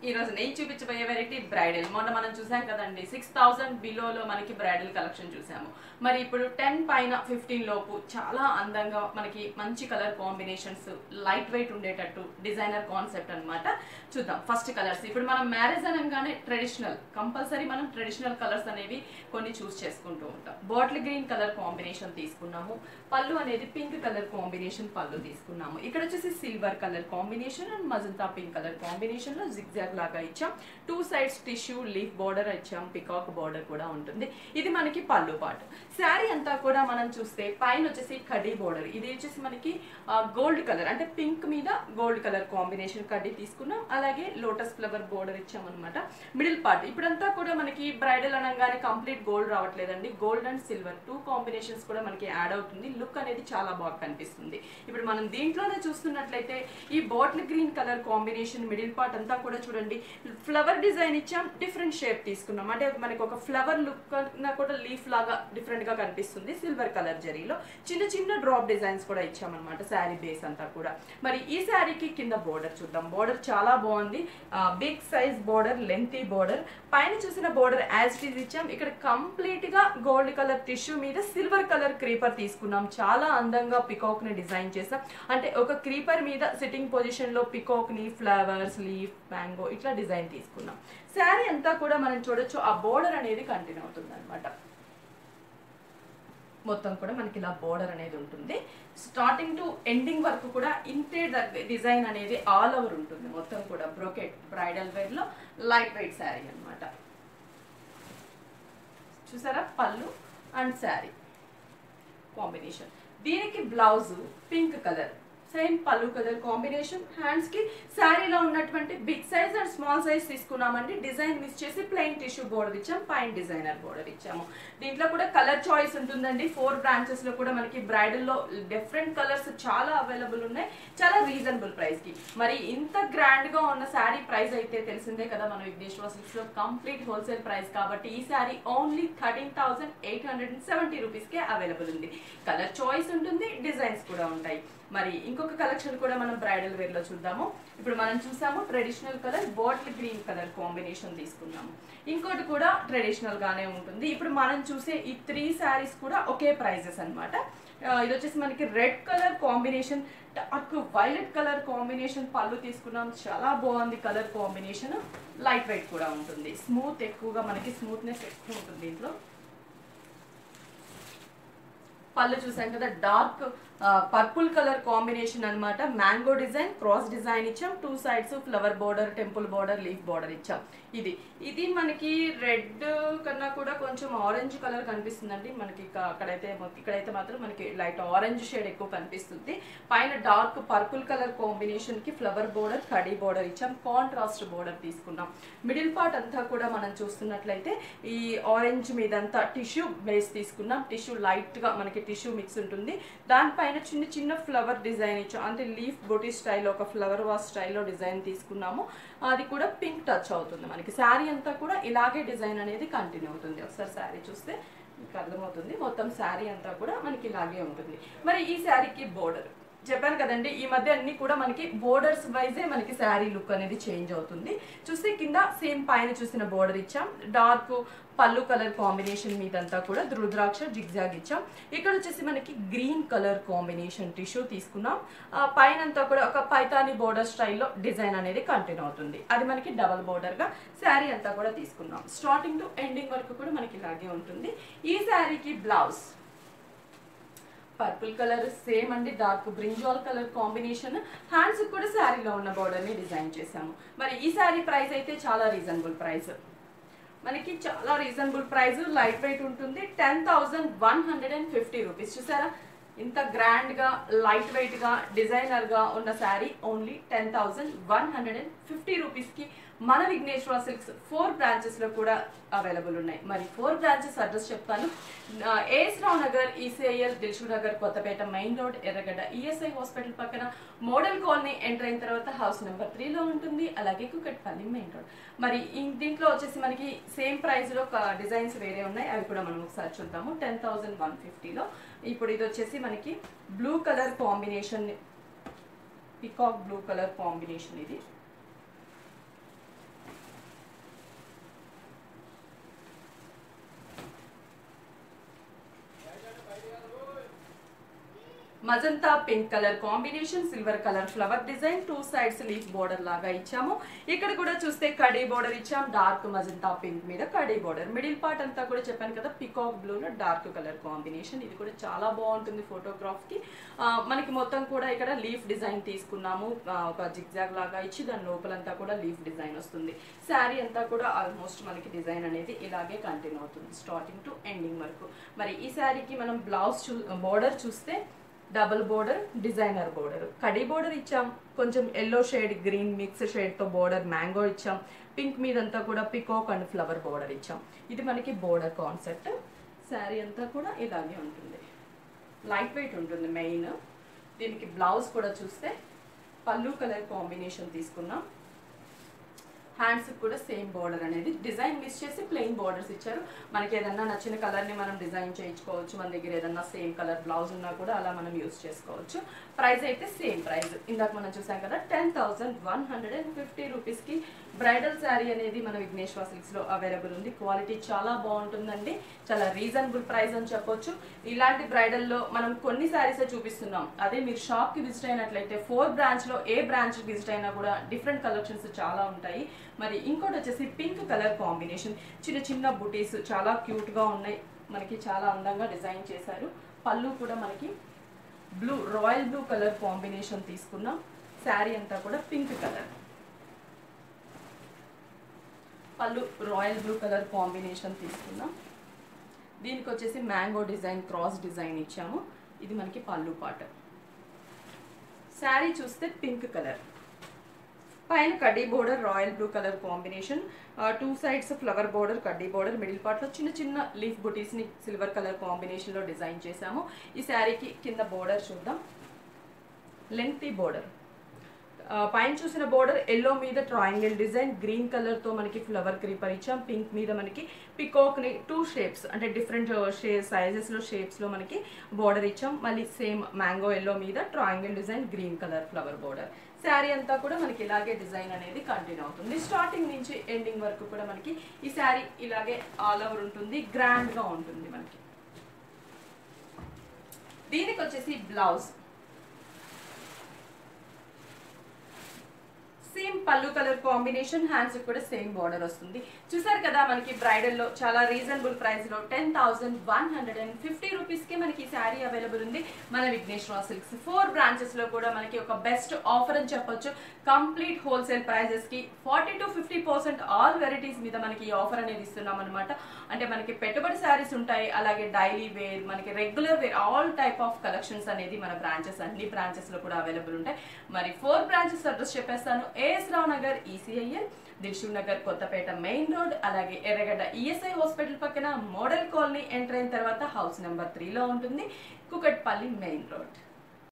ఈ రోజు నేను చూపించబోయే వెరైటీ బ్రైడల్. మొన్న మనం చూసాం కదండి 6000 బిలోలో మనకి బ్రైడల్ కలెక్షన్ చూసాము. మరి ఇప్పుడు 10 పైన 15 లోపు చాలా అందంగా మనకి మంచి కలర్ కాంబినేషన్స్, లైట్ వెయిట్ ఉండేటట్టు డిజైనర్ కాన్సెప్ట్ అన్నమాట. చూద్దాం ఫస్ట్ కలర్స్. ఇప్పుడు మనం మ్యారేజ్ అనగానే ట్రెడిషనల్, కంపల్సరీ మనం ట్రెడిషనల్ కలర్స్ అనేవి కొన్ని చూస్ చేసుకుంటూ ఉంటాం. బాటిల్ గ్రీన్ కలర్ కాంబినేషన్ తీసుకున్నాము. పళ్ళు అనేది పింక్ కలర్ కాంబినేషన్ పళ్ళు తీసుకున్నాము. ఇక్కడ వచ్చేసి silver colour combination and magenta pink colour combination లో జిగ్జాగ్ లాగా ఇచ్చాం. 2 సైడ్స్ టిష్యూ లీఫ్ బోర్డర్ ఇచ్చాం. పికాక్ బోర్డర్ కూడా ఉంటుంది. ఇది మనకి పళ్ళు పార్ట్. శారీ అంతా కూడా మనం చూస్తే పైన వచ్చేసి కడ్డీ బోర్డర్, ఇది వచ్చేసి మనకి గోల్డ్ కలర్ అంటే పింక్ మీద గోల్డ్ కలర్ కాంబినేషన్ కడ్డీ తీసుకున్నాం. అలాగే లోటస్ ఫ్లవర్ బోర్డర్ ఇచ్చామన్నమాట. మిడిల్ పార్ట్ ఇప్పుడంతా కూడా మనకి బ్రైడల్ అనగానే కంప్లీట్ గోల్డ్ రావట్లేదండి, గోల్డ్ అండ్ సిల్వర్ 2 కాంబినేషన్స్ కూడా మనకి యాడ్ అవుతుంది. లుక్ అనేది చాలా బాగా కనిపిస్తుంది. ఇప్పుడు మనం దీంట్లోనే చూస్తున్నట్లయితే ఈ bottle green colour combination middle part అంతా కూడా చూడండి ఫ్లవర్ డిజైన్ ఇచ్చాం. డిఫరెంట్ షేప్ తీసుకున్నాం, అంటే మనకి ఒక ఫ్లవర్ లుక్ కూడా లీఫ్ లాగా డిఫరెంట్ గా కనిపిస్తుంది. సిల్వర్ కలర్ జరీలో చిన్న చిన్న డ్రాప్ డిజైన్స్ కూడా ఇచ్చామన్నమాట శారీ బేస్ అంతా కూడా. మరి ఈ శారీకి కింద బోర్డర్ చూద్దాం. బోర్డర్ చాలా బాగుంది, big size border, lengthy border. పైన చూసిన బోర్డర్ యాజ్ ఇట్ ఈజ్ ఇచ్చాం. ఇక్కడ కంప్లీట్ గా గోల్డ్ కలర్ టిష్యూ మీద సిల్వర్ కలర్ క్రీపర్ తీసుకున్నాం. చాలా అందంగా పికాక్ ని డిజైన్ చేసాం. అంటే ఒక క్రీపర్ మీద సిట్టింగ్ పొజిషన్ లో పికాక్ ని ఫ్లవర్స్, లీఫ్, మ్యాంగో ఇట్లా డిజైన్ తీసుకున్నాం. శారీ అంతా కూడా మనం చూడొచ్చు ఆ బోర్డర్ అనేది కంటిన్యూ అవుతుంది అనమాట. మొత్తం కూడా మనకి ఇలా బోర్డర్ అనేది ఉంటుంది. స్టార్టింగ్ టు ఎండింగ్ వరకు కూడా ఇంతే డిజైన్ అనేది ఆల్ ఓవర్ ఉంటుంది. మొత్తం కూడా బ్రోకెట్ బ్రైడల్ వేర్ లో లైట్ వెయిట్ శారీ అనమాట. చూసారా పళ్ళు అండ్ శారీ కాంబినేషన్. దీనికి బ్లౌజ్ పింక్ కలర్, సేమ్ పళ్ళు కలర్ కాంబినేషన్. హ్యాండ్స్ కి శారీలో ఉన్నటువంటి big size and small size తీసుకున్నామండి. డిజైన్ మిస్ చేసి ప్లెయిన్ టిష్యూ బోర్డర్ ఇచ్చాం, పైన డిజైనర్ బోర్డర్ ఇచ్చాము. దీంట్లో కూడా కలర్ చాయిస్ ఉంటుందండి. 4 బ్రాంచెస్ లో కూడా మనకి బ్రైడల్ లో డిఫరెంట్ కలర్స్ చాలా అవైలబుల్ ఉన్నాయి, చాలా రీజనబుల్ ప్రైస్ కి. మరి ఇంత గ్రాండ్ గా ఉన్న శారీ ప్రైస్ అయితే తెలిసిందే కదా మన విఘ్నేశ్వర సిల్క్స్ లో కంప్లీట్ హోల్సేల్ ప్రైస్ కాబట్టి ఈ శారీ ఓన్లీ 13,870 రూపీస్ కే అవైలబుల్ ఉంది. కలర్ చాయిస్ ఉంటుంది, డిజైన్స్ కూడా ఉంటాయి. మరి ఇంకొక కలెక్షన్ కూడా మనం బ్రైడల్ వేర్ లో చూద్దాము. ఇప్పుడు మనం చూసాము traditional colour bottle green colour combination తీసుకున్నాము. ఇంకోటి కూడా ట్రెడిషనల్ గానే ఉంటుంది. ఇప్పుడు మనం చూసే ఈ 3 శారీస్ కూడా ఒకే ప్రైజెస్ అనమాట. ఇది వచ్చేసి మనకి red colour combination, dark violet colour combination పళ్ళు తీసుకున్నాం. చాలా బాగుంది కలర్ కాంబినేషన్. లైట్ వెయిట్ కూడా ఉంటుంది, స్మూత్ ఎక్కువగా మనకి స్మూత్నెస్ ఎక్కువ ఉంటుంది దీంట్లో. పళ్ళు చూసాం కదా డార్క్ పర్పుల్ కలర్ కాంబినేషన్ అనమాట. మ్యాంగో డిజైన్, క్రాస్ డిజైన్ ఇచ్చాం. 2 sides flower border, temple border, leaf border ఇచ్చాం. ఇది మనకి రెడ్ కన్నా కూడా కొంచెం ఆరెంజ్ కలర్ కనిపిస్తుందండి మనకి. ఇక్కడైతే మాత్రం మనకి లైట్ ఆరెంజ్ షేడ్ ఎక్కువ కనిపిస్తుంది. పైన డార్క్ పర్పుల్ కలర్ కాంబినేషన్ కి ఫ్లవర్ బోర్డర్, కడీ బోర్డర్ ఇచ్చాం. కాంట్రాస్ట్ బోర్డర్ తీసుకున్నాం. మిడిల్ పార్ట్ అంతా కూడా మనం చూస్తున్నట్లయితే ఈ ఆరెంజ్ మీదంతా టిష్యూ బేస్ తీసుకున్నాం. టిష్యూ లైట్ గా మనకి టిష్యూ మిక్స్ ఉంటుంది. దానిపైన చిన్న చిన్న ఫ్లవర్ డిజైన్ ఇచ్చాం, అంటే లీఫ్ బొటీ స్టైల్లో ఒక ఫ్లవర్ వాస్ స్టైల్లో డిజైన్ తీసుకున్నాము. అది కూడా పింక్ టచ్ అవుతుంది మనకి. శారీ అంతా కూడా ఇలాగే డిజైన్ అనేది కంటిన్యూ అవుతుంది. ఒకసారి శారీ చూస్తే మీకు అర్థమవుతుంది. మొత్తం శారీ అంతా కూడా మనకి ఇలాగే ఉంటుంది. మరి ఈ శారీకి బోర్డర్ చెప్పాను కదండి, ఈ మధ్య అన్ని కూడా మనకి బోర్డర్స్ వైజే మనకి శారీ లుక్ అనేది చేంజ్ అవుతుంది. చూస్తే కింద సేమ్ పైన చూసిన బోర్డర్ ఇచ్చాం. డార్క్ పళ్ళు కలర్ కాంబినేషన్ మీదంతా కూడా రుద్రాక్ష జిగ్జాగ్ ఇచ్చాం. ఇక్కడ వచ్చేసి మనకి గ్రీన్ కలర్ కాంబినేషన్ టిష్యూ తీసుకున్నాం. పైన అంతా కూడా ఒక పైతాని బోర్డర్ స్టైల్లో డిజైన్ అనేది కంటిన్యూ అవుతుంది. అది మనకి డబల్ బోర్డర్ గా శారీ అంతా కూడా తీసుకున్నాం. స్టార్టింగ్ టు ఎండింగ్ వరకు కూడా మనకి ఇలాగే ఉంటుంది. ఈ శారీకి బ్లౌజ్ పర్పుల్ కలర్ సేమ్ అండి, dark brinjal colour combination. Hands కూడా శారీలో ఉన్న బోర్డర్ ని డిజైన్ చేసాము. మరి ఈ శారీ ప్రైస్ అయితే చాలా రీజనబుల్ ప్రైస్ మనకి, చాలా రీజనబుల్ ప్రైస్. లైట్ వెయిట్ ఉంటుంది. 10,150 రూపీస్. చూసారా ఇంత గ్రాండ్ గా లైట్ వెయిట్ గా డిజైనర్ గా ఉన్న శారీ ఓన్లీ 10,150 రూపీస్ కి మన విఘ్నేశ్వర సిల్క్స్ 4 బ్రాంచెస్ లో కూడా అవైలబుల్ ఉన్నాయి. మరి 4 బ్రాంచెస్ అడ్రస్ చెప్తాను. AS Rao Nagar, ECIL, Dilsukh Nagar, Kothapet main road, Erragadda ESI hospital పక్కన మోడల్ కాలనీ ఎంటర్ అయిన తర్వాత హౌస్ నెంబర్ 3 లో ఉంటుంది. అలాగే కుకట్పల్లి మెయిన్ రోడ్. మరి దీంట్లో వచ్చేసి మనకి సేమ్ ప్రైస్ లో డిజైన్స్ వేరే ఉన్నాయి, అవి కూడా మనం ఒకసారి చూద్దాము. 10,150 లో ఇప్పుడు ఇది వచ్చేసి మనకి blue colour combination, peacock blue colour combination. ఇది magenta pink colour combination, silver colour flower design, 2 sides leaf border లాగా ఇచ్చాము. ఇక్కడ కూడా చూస్తే కడీ బోర్డర్ ఇచ్చాం, డార్క్ మజంతా పింక్ మీద కడీ బోర్డర్. మిడిల్ పార్ట్ అంతా కూడా చెప్పాను కదా పికాక్ బ్లూ లో డార్క్ కలర్ కాంబినేషన్. ఇది కూడా చాలా బాగుంటుంది ఫోటోగ్రాఫ్ కి. మనకి మొత్తం కూడా ఇక్కడ లీఫ్ డిజైన్ తీసుకున్నాము, ఒక జిగ్జాగ్ లాగా ఇచ్చి దాని లోపలంతా కూడా లీఫ్ డిజైన్ వస్తుంది. శారీ అంతా కూడా ఆల్మోస్ట్ మనకి డిజైన్ అనేది ఇలాగే కంటిన్యూ అవుతుంది స్టార్టింగ్ టు ఎండింగ్ వరకు. మరి ఈ శారీకి మనం బ్లౌజ్ బోర్డర్ చూస్తే double border, designer border, khadi border ఇచ్చాం, కొంచెం yellow shade green mix shade తో బోర్డర్ మ్యాంగో ఇచ్చాం, పింక్ మీదంతా కూడా పికాక్ అండ్ ఫ్లవర్ బోర్డర్ ఇచ్చాం. ఇది మనకి బోర్డర్ కాన్సెప్ట్. శారీ అంతా కూడా ఇలాగే ఉంటుంది, లైట్ వెయిట్ ఉంటుంది మెయిన్. దీనికి బ్లౌజ్ కూడా చూస్తే పళ్ళు కలర్ కాంబినేషన్ తీసుకున్నాం. హ్యాండ్స్ కూడా సేమ్ బోర్డర్ అనేది డిజైన్ మిస్ చేసి ప్లెయిన్ బోర్డర్స్ ఇచ్చారు. మనకి ఏదన్నా నచ్చిన కలర్ ని మనం డిజైన్ చేయించుకోవచ్చు. మన దగ్గర ఏదన్నా సేమ్ కలర్ బ్లౌజ్ ఉన్నా కూడా అలా మనం యూస్ చేసుకోవచ్చు. ప్రైస్ అయితే సేమ్ ప్రైస్ ఇందాక మనం చూసాం కదా 10,150 రూపీస్ కి బ్రైడల్ శారీ అనేది మన విఘ్నేశ్వర సిల్క్స్ లో అవైలబుల్ ఉంది. క్వాలిటీ చాలా బాగుంటుందండి, చాలా రీజనబుల్ ప్రైస్ అని చెప్పొచ్చు. ఇలాంటి బ్రైడల్ లో మనం కొన్ని శారీసే చూపిస్తున్నాం. అదే మీరు షాప్ కి విజిట్ అయినట్లయితే 4 బ్రాంచ్ లో ఏ బ్రాంచ్ విజిట్ అయినా కూడా డిఫరెంట్ కలెక్షన్స్ చాలా ఉంటాయి. మరి ఇంకోటి వచ్చేసి పింక్ కలర్ కాంబినేషన్, చిన్న చిన్న బుటీస్ చాలా క్యూట్ గా ఉన్నాయి, మనకి చాలా అందంగా డిజైన్ చేశారు. పళ్ళు కూడా మనకి blue royal blue colour combination తీసుకున్నాం. శారీ అంతా కూడా పింక్ కలర్, పళ్ళు రాయల్ బ్లూ కలర్ కాంబినేషన్ తీసుకున్నాం. దీనికి వచ్చేసి మ్యాంగో డిజైన్ క్రాస్ డిజైన్ ఇచ్చాము. ఇది మనకి పళ్ళు పాట. శారీ చూస్తే పింక్ కలర్, పైన కడ్డీ border royal blue colour combination, 2 sides flower border కడ్డీ బోర్డర్, మిడిల్ పార్ట్ లో చిన్న చిన్న లీఫ్ బుటీస్ ని సిల్వర్ కలర్ కాంబినేషన్ లో డిజైన్ చేసాము. ఈ శారీకి కింద బోర్డర్ చూద్దాం, లెంగ్తీ బోర్డర్. పైన చూసిన బోర్డర్ ఎల్లో మీద ట్రయాంగిల్ డిజైన్, గ్రీన్ కలర్ తో మనకి ఫ్లవర్ క్రీపర్ ఇచ్చాం. పింక్ మీద మనకి పికాక్ ని 2 షేప్స్ అంటే డిఫరెంట్ సైజెస్ లో షేప్స్ లో మనకి బోర్డర్ ఇచ్చాం. మళ్ళీ సేమ్ మ్యాంగో ఎల్లో మీద triangle design, green colour flower border. Sari అంతా కూడా మనకి ఇలాగే డిజైన్ అనేది కంటిన్యూ అవుతుంది. స్టార్టింగ్ నుంచి ఎండింగ్ వరకు కూడా మనకి ఈ శారీ ఇలాగే ఆల్ ఓవర్ ఉంటుంది, గ్రాండ్ గా ఉంటుంది మనకి. దీనికి వచ్చేసి బ్లౌజ్ సేమ్ పళ్ళు కలర్ కాంబినేషన్, హ్యాండ్స్ కూడా సేమ్ బార్డర్ వస్తుంది. చూసారు కదా మనకి బ్రైడల్ లో చాలా రీజనబుల్ ప్రైస్ లో 10,150 రూపీస్ కి మనకి శారీ అవైలబుల్ ఉంది మన విఘ్నేశ్వర సిల్క్స్. 4 బ్రాంచెస్ లో కూడా మనకి ఒక బెస్ట్ ఆఫర్ అని చెప్పొచ్చు. కంప్లీట్ హోల్సేల్ ప్రైజెస్ కి 40 to 50% ఆల్ వెరైటీస్ మీద మనకి ఈ ఆఫర్ అనేది ఇస్తున్నాం అనమాట. అంటే మనకి పెట్టుబడి శారీస్ ఉంటాయి, అలాగే డైలీ వేర్, మనకి regular wear, all type of collections అనేది మన బ్రాంచెస్ అన్ని బ్రాంచెస్ లో కూడా అవైలబుల్ ఉంటాయి. మరి 4 బ్రాంచెస్ అడ్రస్ చెప్పేస్తాను. ఏఎస్ రావు నగర్ ఈసీఐఎల్, దిల్షుక్ నగర్ కొత్తపేట మెయిన్ రోడ్, అలాగే ఎర్రగడ్డ ఈఎస్ఐ హాస్పిటల్ పక్కన మోడల్ కాలనీ ఎంటర్ అయిన తర్వాత హౌస్ నెంబర్ 3 లో ఉంటుంది, కుకట్పల్లి మెయిన్ రోడ్.